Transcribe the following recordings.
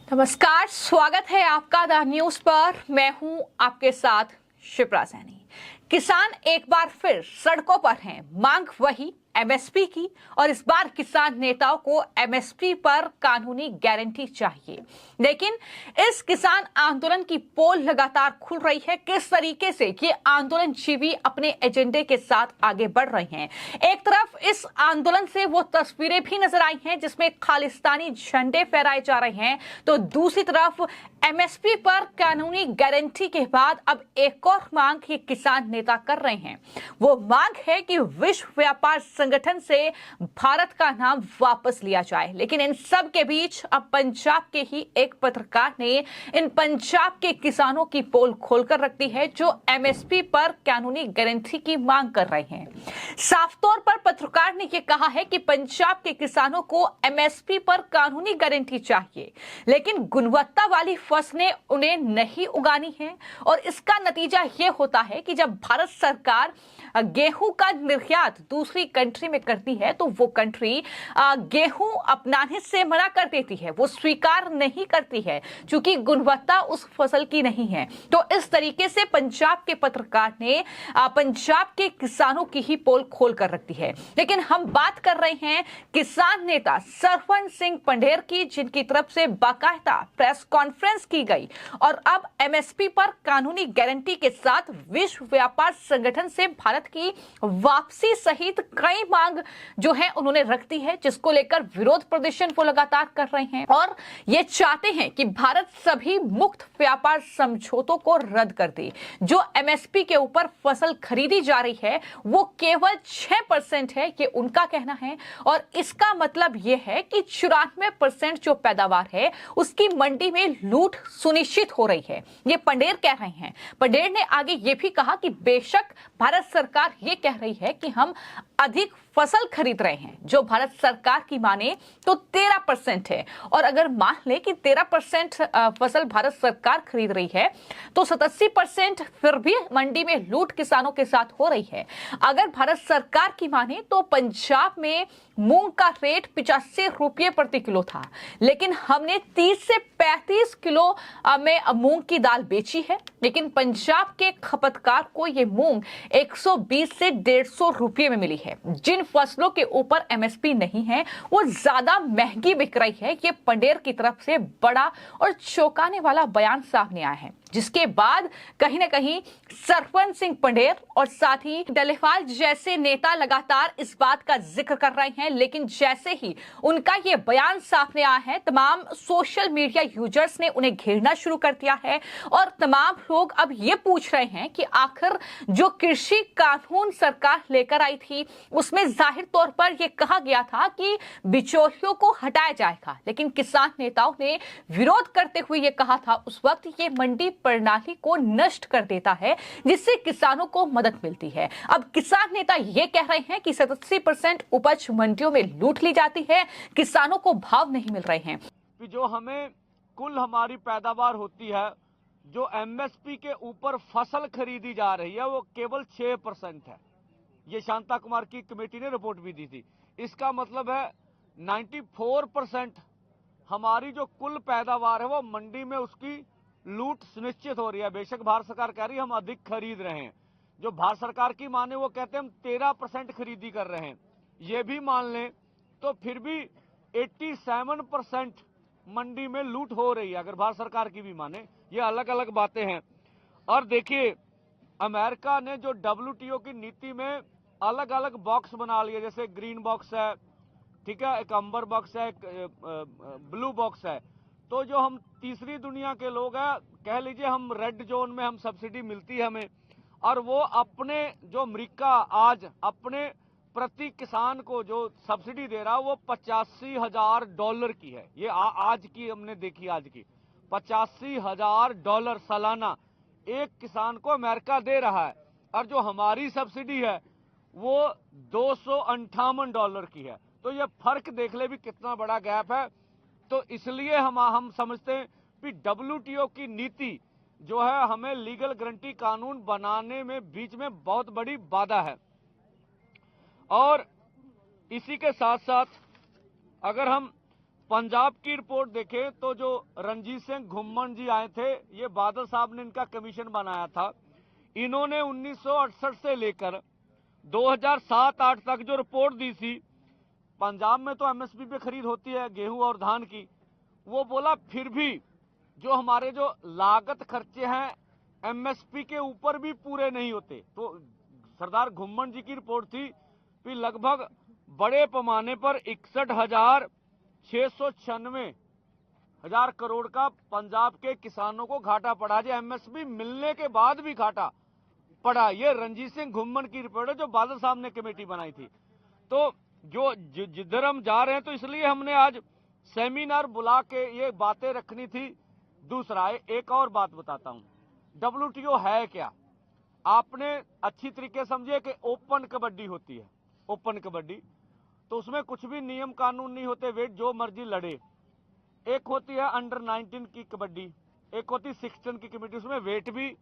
नमस्कार, स्वागत है आपका द न्यूज पर। मैं हूं आपके साथ शिप्रा सैनी। किसान एक बार फिर सड़कों पर हैं, मांग वही एमएसपी की, और इस बार किसान नेताओं को एमएसपी पर कानूनी गारंटी चाहिए। लेकिन इस किसान आंदोलन की पोल लगातार खुल रही है। किस तरीके से ये आंदोलनजीवी अपने एजेंडे के साथ आगे बढ़ रहे हैं। एक तरफ इस आंदोलन से वो तस्वीरें भी नजर आई हैं जिसमें खालिस्तानी झंडे फहराए जा रहे हैं, तो दूसरी तरफ एमएसपी पर कानूनी गारंटी के बाद अब एक और मांग ये किसान नेता कर रहे हैं। वो मांग है कि विश्व व्यापार संगठन से भारत का नाम वापस लिया जाए। लेकिन इन सब के बीच अब पंजाब के ही एक पत्रकार ने इन पंजाब के किसानों की पोल खोलकर रख दी है जो एमएसपी पर कानूनी गारंटी की मांग कर रहे हैं। साफ तौर पर पत्रकार ने यह कहा है कि पंजाब के किसानों को एमएसपी पर कानूनी गारंटी चाहिए, लेकिन गुणवत्ता वाली फसलें उन्हें नहीं उगानी है। और इसका नतीजा यह होता है कि जब भारत सरकार गेहूं का निर्यात दूसरी कंट्री में करती है तो वो कंट्री गेहूं अपनाने से मना कर देती है, वो स्वीकार नहीं करती है क्योंकि गुणवत्ता उस फसल की नहीं है। तो इस तरीके से पंजाब के पत्रकार ने पंजाब के किसानों की ही पोल खोल कर रखी है। लेकिन हम बात कर रहे हैं किसान नेता सरवण सिंह पंढेर की, जिनकी तरफ से बाकायदा प्रेस कॉन्फ्रेंस की गई और अब एमएसपी पर कानूनी गारंटी के साथ विश्व व्यापार संगठन से भारत की वापसी सहित कई मांग जो है उन्होंने रख दी है, जिसको लेकर विरोध प्रदर्शन वो लगातार कर रहे हैं और ये चाहते हैं कि भारत सभी मुक्त व्यापार समझौतों को रद्द कर दे। जो एमएसपी के ऊपर फसल खरीदी जा रही है वो केवल 6% है, ये उनका कहना है। और इसका मतलब यह है कि 94% जो पैदावार है उसकी मंडी में लूट सुनिश्चित हो रही है, ये पंढेर कह रहे हैं। पंढेर ने आगे ये भी कहा कि बेशक भारत सरकार ये कह रही है कि हम अधिक फसल खरीद रहे हैं, जो भारत सरकार की माने तो 13% है, और अगर मान ले कि 13% फसल भारत सरकार खरीद रही है तो 87% फिर भी मंडी में लूट किसानों के साथ हो रही है। अगर भारत सरकार की माने तो पंजाब में मूंग का रेट 85 रुपये प्रति किलो था, लेकिन हमने 30 से 35 किलो में मूंग की दाल बेची है। लेकिन पंजाब के खपतकार को यह मूंग 120 से 150 रुपये में मिली है। जिन फसलों के ऊपर एमएसपी नहीं है वो ज्यादा महंगी बिक रही है। ये पंढेर की तरफ से बड़ा और चौंकाने वाला बयान सामने आया है, जिसके बाद कहीं ना कहीं सरवण सिंह पंढेर और साथ ही डलेवाल जैसे नेता लगातार इस बात का जिक्र कर रहे हैं। लेकिन जैसे ही उनका ये बयान सामने आया है, तमाम सोशल मीडिया यूजर्स ने उन्हें घेरना शुरू कर दिया है और तमाम लोग अब ये पूछ रहे हैं कि आखिर जो कृषि कानून सरकार लेकर आई थी उसमें जाहिर तौर पर यह कहा गया था कि बिचौलियों को हटाया जाएगा, लेकिन किसान नेताओं ने विरोध करते हुए यह कहा था उस वक्त ये मंडी प्रणाली को नष्ट कर देता है जिससे किसानों को मदद मिलती है। अब किसान नेता ये कह रहे हैं कि 87% उपज मंडियों में लूट ली जाती है, किसानों को भाव नहीं मिल रहे हैं। जो हमें कुल हमारी पैदावार होती है, जो एमएसपी के ऊपर फसल खरीदी जा रही है वो केवल 6% है। ये शांता कुमार की कमेटी ने रिपोर्ट भी दी थी। इसका मतलब है 94% हमारी जो कुल पैदावार है वो मंडी में उसकी लूट सुनिश्चित हो रही है। बेशक भारत सरकार कह रही है हम अधिक खरीद रहे हैं, जो भारत सरकार की माने वो कहते हैं हम 13% खरीदी कर रहे हैं। ये भी मान लें तो फिर भी 87% मंडी में लूट हो रही है अगर भारत सरकार की भी माने। ये अलग अलग बातें हैं। और देखिए अमेरिका ने जो WTO की नीति में अलग अलग बॉक्स बना लिए, जैसे ग्रीन बॉक्स है, ठीक है, एक अंबर बॉक्स है, एक ब्लू बॉक्स है। तो जो हम तीसरी दुनिया के लोग हैं, कह लीजिए हम रेड जोन में, हम सब्सिडी मिलती है हमें, और वो अपने जो अमेरिका आज अपने प्रति किसान को जो सब्सिडी दे रहा है वो $85,000 की है। ये आज की हमने देखी, आज की $85,000 सालाना एक किसान को अमेरिका दे रहा है, और जो हमारी सब्सिडी है वो $258 की है। तो ये फर्क देख ले भी कितना बड़ा गैप है। तो इसलिए हम समझते हैं कि WTO की नीति जो है हमें लीगल गारंटी कानून बनाने में बीच में बहुत बड़ी बाधा है। और इसी के साथ साथ अगर हम पंजाब की रिपोर्ट देखें तो जो रंजीत सिंह घुम्मन जी आए थे, ये बादल साहब ने इनका कमीशन बनाया था। इन्होंने 1968 से लेकर 2007-8 तक जो रिपोर्ट दी थी, पंजाब में तो एमएसपी पे खरीद होती है गेहूं और धान की, वो बोला फिर भी जो हमारे जो लागत खर्चे हैं एमएसपी के ऊपर भी पूरे नहीं होते। तो सरदार घुम्मन जी की रिपोर्ट थी कि लगभग बड़े पैमाने पर 61,696 करोड़ का पंजाब के किसानों को घाटा पड़ा, जो एमएसपी मिलने के बाद भी घाटा पड़ा। ये रंजीत सिंह घुम्मन की रिपोर्ट है जो बादल साहब ने कमेटी बनाई थी। तो जो जिधर हम जा रहे हैं, तो इसलिए हमने आज सेमिनार बुला के ये बातें रखनी थी। दूसरा एक और बात बताता हूं, WTO है क्या? आपने अच्छी तरीके समझिए कि ओपन कबड्डी होती है, ओपन कबड्डी, तो उसमें कुछ भी नियम कानून नहीं होते, वेट जो मर्जी लड़े। एक होती है अंडर 19 की कबड्डी, एक होती 16 की कबड्डी, उसमें वेट भी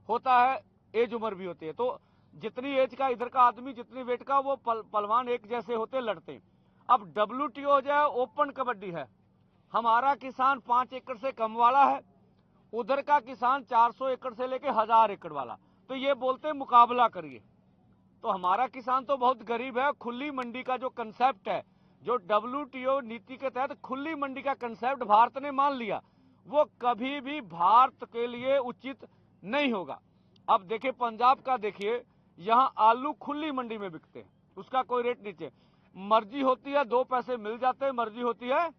होता है, एज उम्र भी होती है। तो जितनी एज का इधर का आदमी, जितनी वेट का, वो पलवान एक जैसे होते, लड़ते। अब WTO जो है ओपन कबड्डी है। हमारा किसान 5 एकड़ से कम वाला है, उधर का किसान 400 एकड़ से लेके 1000 एकड़ वाला, तो ये बोलते मुकाबला करिए। तो हमारा किसान तो बहुत गरीब है। खुली मंडी का जो कंसेप्ट है, जो WTO नीति के तहत खुली मंडी का कंसेप्ट भारत ने मान लिया, वो कभी भी भारत के लिए उचित नहीं होगा। अब देखिए पंजाब का, देखिए यहाँ आलू खुली मंडी में बिकते हैं, उसका कोई रेट नीचे, मर्जी होती है 2 पैसे मिल जाते हैं, मर्जी होती है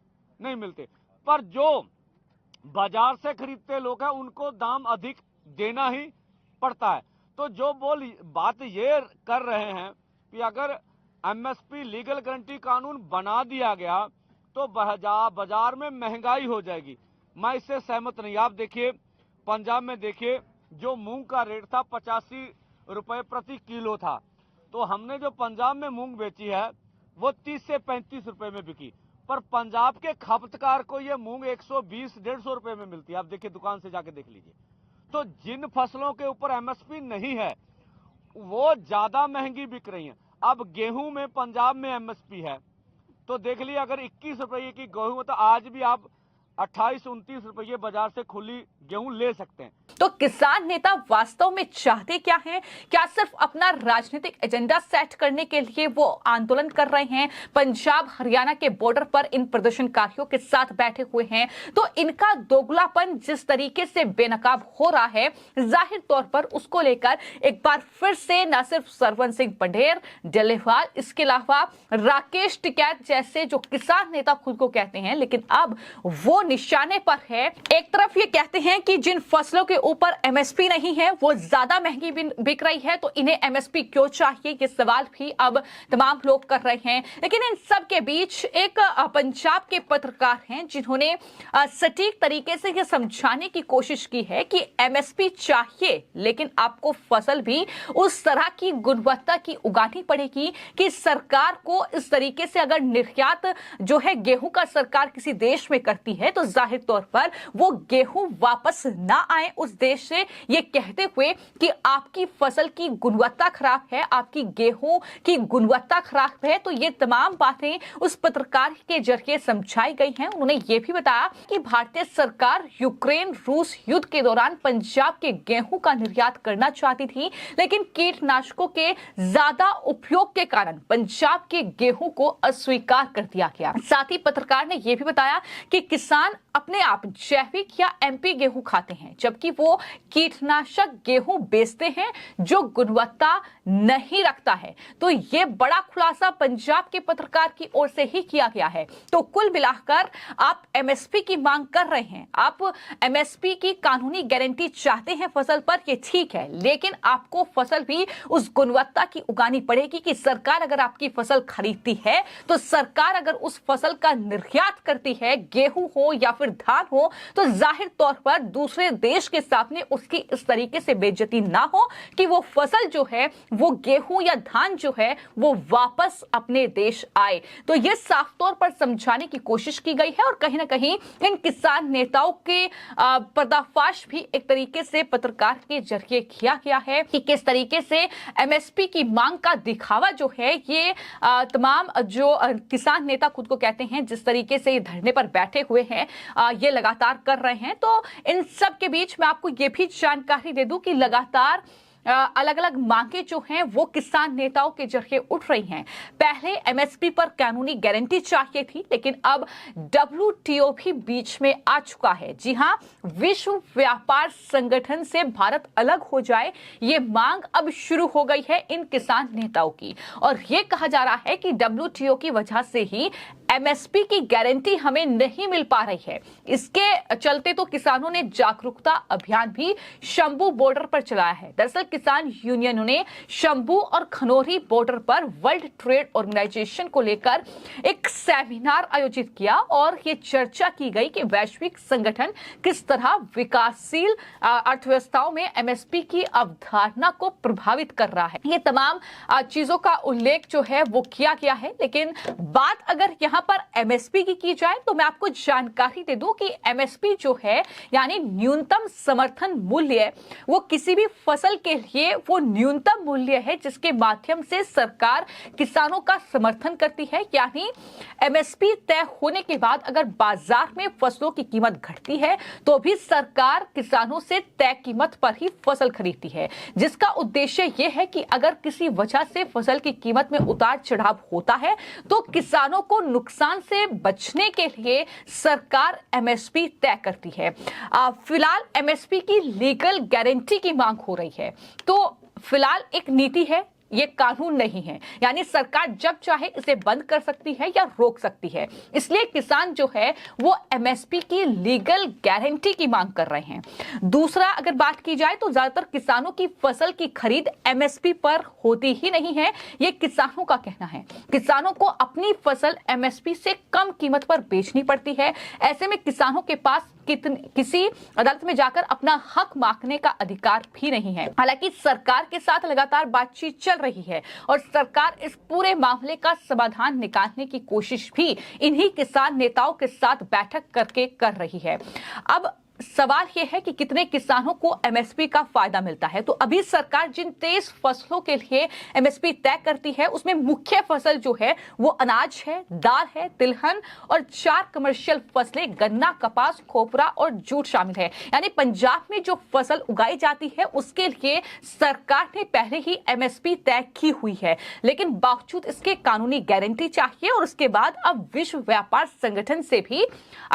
नहीं मिलते। पर जो बाजार से खरीदते लोग हैं उनको दाम अधिक देना ही पड़ता है। तो जो बात ये कर रहे हैं कि अगर एमएसपी लीगल गारंटी कानून बना दिया गया तो बाजार में महंगाई हो जाएगी, मैं इससे सहमत नहीं। आप देखिए पंजाब में, देखिए जो मूंग का रेट था 85 रुपए प्रति किलो था, तो हमने जो पंजाब में मूंग बेची है वो 30 से 35 रुपए में बिकी, पर पंजाब के खपतकार को ये मूंग 120-150 रुपए में मिलती है। आप देखिए दुकान से जाके देख लीजिए। तो जिन फसलों के ऊपर एमएसपी नहीं है वो ज्यादा महंगी बिक रही हैं। अब गेहूं में पंजाब में एमएसपी है, तो देख लीजिए अगर 21 रुपये की गेहूं है तो आज भी आप 28-29 रुपये बाजार से खुली गेहूं ले सकते हैं। तो किसान नेता वास्तव में चाहते क्या हैं? क्या सिर्फ अपना राजनीतिक एजेंडा सेट करने के लिए वो आंदोलन कर रहे हैं? पंजाब हरियाणा के बॉर्डर पर इन प्रदर्शनकारियों के साथ बैठे हुए हैं, तो इनका दोगलापन जिस तरीके से बेनकाब हो रहा है, जाहिर तौर पर उसको लेकर एक बार फिर से न सिर्फ सरवन सिंह बंडेर, डलेवाल, इसके अलावा राकेश टिकैत जैसे जो किसान नेता खुद को कहते हैं, लेकिन अब वो निशाने पर है। एक तरफ ये कहते हैं कि जिन फसलों के ऊपर एमएसपी नहीं है वो ज्यादा महंगी बिक रही है, तो इन्हें एमएसपी क्यों चाहिए, ये सवाल भी अब तमाम लोग कर रहे हैं। लेकिन इन सब के बीच एक पंजाब के पत्रकार हैं जिन्होंने सटीक तरीके से यह समझाने की कोशिश की है कि एमएसपी चाहिए, लेकिन आपको फसल भी उस तरह की गुणवत्ता की उगानी पड़ेगी कि सरकार को इस तरीके से अगर निर्यात जो है गेहूं का सरकार किसी देश में करती है तो जाहिर तौर पर वो गेहूं वापस ना आए उस देश से, ये कहते हुए कि आपकी फसल की गुणवत्ता खराब है, आपकी गेहूं की गुणवत्ता खराब है। तो ये तमाम बातें उस पत्रकार के जरिए समझाई गई हैं। उन्होंने ये भी बताया कि भारतीय सरकार यूक्रेन रूस युद्ध के दौरान पंजाब के गेहूं का निर्यात करना चाहती थी, लेकिन कीटनाशकों के ज्यादा उपयोग के कारण पंजाब के गेहूं को अस्वीकार कर दिया गया। साथ ही पत्रकार ने यह भी बताया कि किसान अपने आप जैविक या एमपी गेहूं खाते हैं, जबकि वो कीटनाशक गेहूं बेचते हैं जो गुणवत्ता नहीं रखता है। तो ये बड़ा खुलासा पंजाब के पत्रकार की ओर से ही किया गया है। तो कुल मिलाकर आप एमएसपी की मांग कर रहे हैं, आप एमएसपी की कानूनी गारंटी चाहते हैं फसल पर, ये ठीक है, लेकिन आपको फसल भी उस गुणवत्ता की उगानी पड़ेगी कि सरकार अगर आपकी फसल खरीदती है तो सरकार अगर उस फसल का निर्यात करती है, गेहूं हो या फिर धान हो, तो जाहिर तौर पर दूसरे देश के सामने उसकी इस तरीके से बेइज्जती ना हो कि वो फसल जो है, वो गेहूं या धान जो है, वो वापस अपने देश आए। तो ये साफ तौर पर समझाने की कोशिश की गई है और कहीं ना कहीं इन किसान नेताओं के पर्दाफाश भी एक तरीके से पत्रकार के जरिए किया गया है कि किस तरीके से एमएसपी की मांग का दिखावा जो है, ये तमाम जो किसान नेता खुद को कहते हैं, जिस तरीके से ये धरने पर बैठे हुए हैं, ये लगातार कर रहे हैं। तो इन सब के बीच में आपको ये भी जानकारी दे दूं कि लगातार अलग अलग मांगे जो हैं वो किसान नेताओं के जरिए उठ रही हैं। पहले एमएसपी पर कानूनी गारंटी चाहिए थी, लेकिन अब डब्ल्यूटीओ भी बीच में आ चुका है। जी हां, विश्व व्यापार संगठन से भारत अलग हो जाए, ये मांग अब शुरू हो गई है इन किसान नेताओं की। और ये कहा जा रहा है कि डब्ल्यूटीओ की वजह से ही एमएसपी की गारंटी हमें नहीं मिल पा रही है। इसके चलते तो किसानों ने जागरूकता अभियान भी शंभू बॉर्डर पर चलाया है। दरअसल किसान यूनियनों ने शंभू और खनौरी बॉर्डर पर वर्ल्ड ट्रेड ऑर्गेनाइजेशन को लेकर एक सेमिनार आयोजित किया और ये चर्चा की गई कि वैश्विक संगठन किस तरह विकासशील अर्थव्यवस्थाओं में एमएसपी की अवधारणा को प्रभावित कर रहा है। ये तमाम चीजों का उल्लेख जो है वो किया गया है। लेकिन बात अगर यहाँ पर एमएसपी की जाए तो मैं आपको जानकारी दे दूं कि एमएसपी जो है, यानी न्यूनतम समर्थन मूल्य, वो किसी भी फसल के लिए वो न्यूनतम मूल्य है जिसके माध्यम से सरकार किसानों का समर्थन करती है। यानी एमएसपी तय होने के बाद अगर बाजार में फसलों की कीमत घटती है तो भी सरकार किसानों से तय कीमत पर ही फसल खरीदती है, जिसका उद्देश्य यह है कि अगर किसी वजह से फसल की कीमत में उतार चढ़ाव होता है तो किसानों को नुकसान से बचने के लिए सरकार एमएसपी तय करती है। फिलहाल एमएसपी की लीगल गारंटी की मांग हो रही है। तो फिलहाल एक नीति है, ये कानून नहीं है, यानी सरकार जब चाहे इसे बंद कर सकती है या रोक सकती है। इसलिए किसान जो है वो एमएसपी की लीगल गारंटी की मांग कर रहे हैं। दूसरा, अगर बात की जाए तो ज्यादातर किसानों की फसल की खरीद एमएसपी पर होती ही नहीं है, ये किसानों का कहना है। किसानों को अपनी फसल एमएसपी से कम कीमत पर बेचनी पड़ती है। ऐसे में किसानों के पास किसी अदालत में जाकर अपना हक मांगने का अधिकार भी नहीं है। हालांकि सरकार के साथ लगातार बातचीत चल रही है और सरकार इस पूरे मामले का समाधान निकालने की कोशिश भी इन्हीं किसान नेताओं के साथ बैठक करके कर रही है। अब सवाल यह है कि कितने किसानों को एमएसपी का फायदा मिलता है। तो अभी सरकार जिन 23 फसलों के लिए एमएसपी तय करती है उसमें मुख्य फसल जो है वो अनाज है, दाल है, तिलहन और 4 कमर्शियल फसलें गन्ना, कपास, खोपरा और जूट शामिल है। यानी पंजाब में जो फसल उगाई जाती है उसके लिए सरकार ने पहले ही एमएसपी तय की हुई है, लेकिन बावजूद इसके कानूनी गारंटी चाहिए और उसके बाद अब विश्व व्यापार संगठन से भी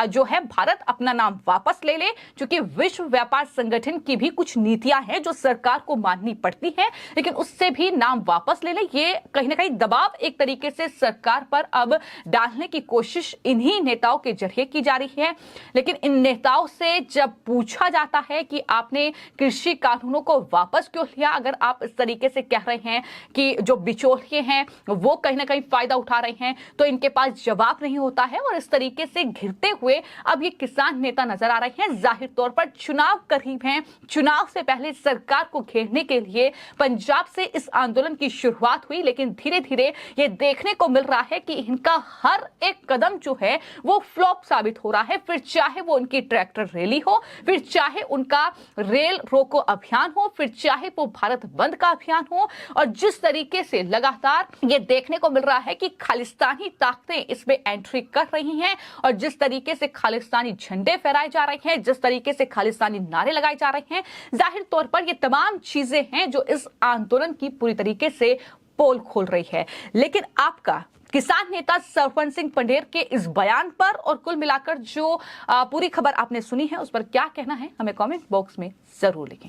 जो है भारत अपना नाम वापस ले ले, क्योंकि विश्व व्यापार संगठन की भी कुछ नीतियां हैं जो सरकार को माननी पड़ती हैं, लेकिन उससे भी नाम वापस ले ले। ये कहीं ना कहीं दबाव एक तरीके से सरकार पर अब डालने की कोशिश इन्हीं नेताओं के जरिए की जा रही है। लेकिन इन नेताओं से जब पूछा जाता है कि आपने कृषि कानूनों को वापस क्यों लिया, अगर आप इस तरीके से कह रहे हैं कि जो बिचौलिए हैं वो कहीं ना कहीं फायदा उठा रहे हैं, तो इनके पास जवाब नहीं होता है और इस तरीके से घिरते हुए अब ये किसान नेता नजर आ रहे हैं। जाहिर तौर पर चुनाव करीब हैं, चुनाव से पहले सरकार को घेरने के लिए पंजाब से इस आंदोलन की शुरुआत हुई, लेकिन धीरे धीरे ये देखने को मिल रहा है कि इनका हर एक कदम जो है वो फ्लॉप साबित हो रहा है। फिर चाहे वो उनकी ट्रैक्टर रैली हो, फिर चाहे उनका रेल रोको अभियान हो, फिर चाहे वो भारत बंद का अभियान हो, और जिस तरीके से लगातार ये देखने को मिल रहा है कि खालिस्तानी ताकतें इसमें एंट्री कर रही हैं और जिस तरीके से खालिस्तानी झंडे फहराए जा रहे हैं, जिस तरीके से खालिस्तानी नारे लगाए जा रहे हैं, जाहिर तौर पर ये तमाम चीजें हैं जो इस आंदोलन की पूरी तरीके से पोल खोल रही है। लेकिन आपका किसान नेता सरपंच सिंह पंढेर के इस बयान पर और कुल मिलाकर जो पूरी खबर आपने सुनी है उस पर क्या कहना है, हमें कमेंट बॉक्स में जरूर लिखें।